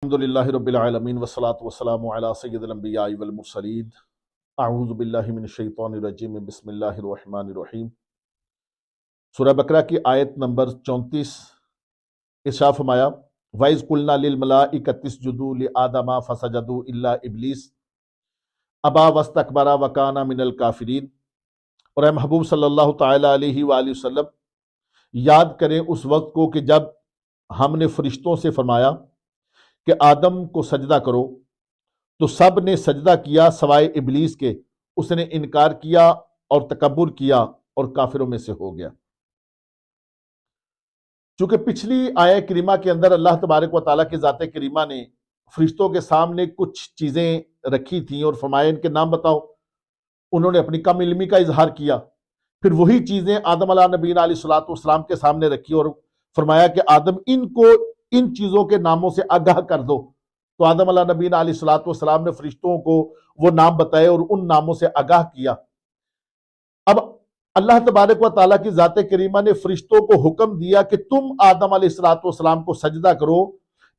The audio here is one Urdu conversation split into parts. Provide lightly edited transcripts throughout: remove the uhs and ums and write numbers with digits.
الحمدللہ رب العالمین والصلاة والسلام علی سید الانبیاء والمرسلین اعوذ باللہ من الشیطان الرجیم بسم اللہ الرحمن الرحیم۔ سورہ بقرہ کی آیت نمبر 34 ارشاد فرمایا وَإِذْ قُلْنَا لِلْمَلَائِكَةِ اسْجُدُوا لِآدَمَ فَسَجَدُوا إِلَّا إِبْلِيسَ أَبَى وَاسْتَكْبَرَ وَكَانَ مِنَ الْكَافِرِينَ۔ اور اے محبوب صلی اللہ تعالیٰ علیہ وآلہ وسلم یاد کریں اس وقت کو کہ جب ہم نے فرشتوں سے فرمایا کہ آدم کو سجدہ کرو تو سب نے سجدہ کیا سوائے ابلیس کے، اس نے انکار کیا اور تکبر کیا اور کافروں میں سے ہو گیا۔ چونکہ پچھلی آیہ کریمہ کے اندر اللہ تبارک و تعالیٰ کی ذات کریمہ نے فرشتوں کے سامنے کچھ چیزیں رکھی تھیں اور فرمایا ان کے نام بتاؤ، انہوں نے اپنی کم علمی کا اظہار کیا، پھر وہی چیزیں آدم علیہ نبینا علیہ السلام کے سامنے رکھی اور فرمایا کہ آدم ان چیزوں کے ناموں سے آگاہ کر دو۔ تو آدم علیہ نبینا علیہ السلام نے فرشتوں کو وہ نام بتائے اور ان ناموں سے آگاہ کیا۔ اب اللہ تبارک و تعالیٰ کی ذات کریمہ نے فرشتوں کو حکم دیا کہ تم آدم علیہ السلام کو سجدہ کرو،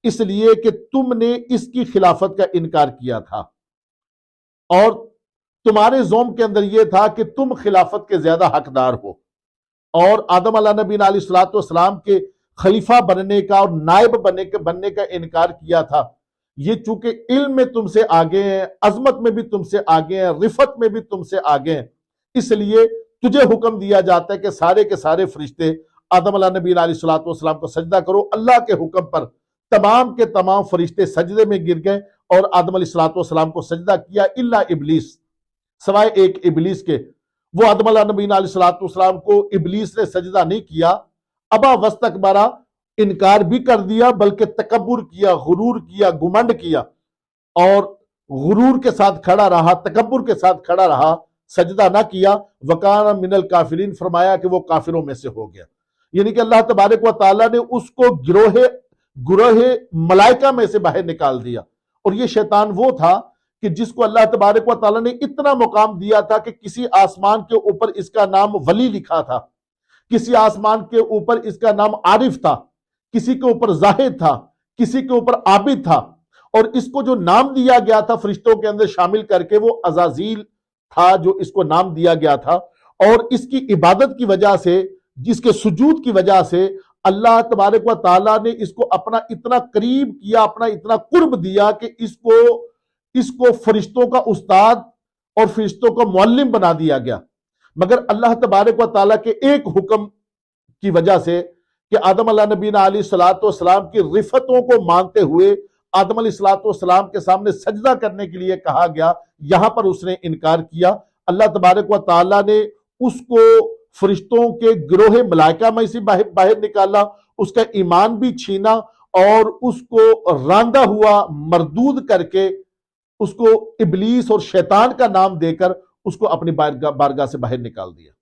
اس لیے کہ تم نے اس کی خلافت کا انکار کیا تھا اور تمہارے زوم کے اندر یہ تھا کہ تم خلافت کے زیادہ حقدار ہو، اور آدم علیہ نبینا علیہ السلام کے خلیفہ بننے کا اور نائب بننے کا انکار کیا تھا۔ یہ چونکہ علم میں تم سے آگے ہیں، عظمت میں بھی تم سے آگے ہیں، رفت میں بھی تم سے آگے ہیں، اس لیے تجھے حکم دیا جاتا ہے کہ سارے کے سارے فرشتے آدم علیہ نبینا علیہ السلام کو سجدہ کرو۔ اللہ کے حکم پر تمام کے تمام فرشتے سجدے میں گر گئے اور آدم علیہ السلام کو سجدہ کیا الا ابلیس، سوائے ایک ابلیس کے۔ وہ آدم علیہ نبینا علیہ السلام کو ابلیس نے سجدہ نہیں کیا، ابا واستکبرا، انکار بھی کر دیا بلکہ تکبر کیا، غرور کیا، گمنڈ کیا اور غرور کے ساتھ کھڑا رہا، تکبر کے ساتھ کھڑا رہا، سجدہ نہ کیا۔ وکان من الکافرین، فرمایا کہ وہ کافروں میں سے ہو گیا۔ یعنی کہ اللہ تبارک و تعالیٰ نے اس کو گروہ ملائکہ میں سے باہر نکال دیا۔ اور یہ شیطان وہ تھا کہ جس کو اللہ تبارک و تعالیٰ نے اتنا مقام دیا تھا کہ کسی آسمان کے اوپر اس کا نام ولی لکھا تھا، کسی آسمان کے اوپر اس کا نام عارف تھا، کسی کے اوپر زاہد تھا، کسی کے اوپر عابد تھا، اور اس کو جو نام دیا گیا تھا فرشتوں کے اندر شامل کر کے وہ عزازیل تھا جو اس کو نام دیا گیا تھا۔ اور اس کی عبادت کی وجہ سے، جس کے سجود کی وجہ سے اللہ تبارک و تعالیٰ نے اس کو اپنا اتنا قریب کیا، اپنا اتنا قرب دیا کہ اس کو فرشتوں کا استاد اور فرشتوں کا معلم بنا دیا گیا۔ مگر اللہ تبارک و تعالیٰ کے ایک حکم کی وجہ سے کہ آدم علیہ نبینا علیہ السلام کی رفتوں کو مانتے ہوئے آدم علیہ السلام کے سامنے سجدہ کرنے کے لیے کہا گیا، یہاں پر اس نے انکار کیا۔ اللہ تبارک و تعالیٰ نے اس کو فرشتوں کے گروہ ملائکہ میں سے باہر نکالا، اس کا ایمان بھی چھینا اور اس کو راندہ ہوا مردود کر کے اس کو ابلیس اور شیطان کا نام دے کر اس کو اپنی بارگاہ سے باہر نکال دیا۔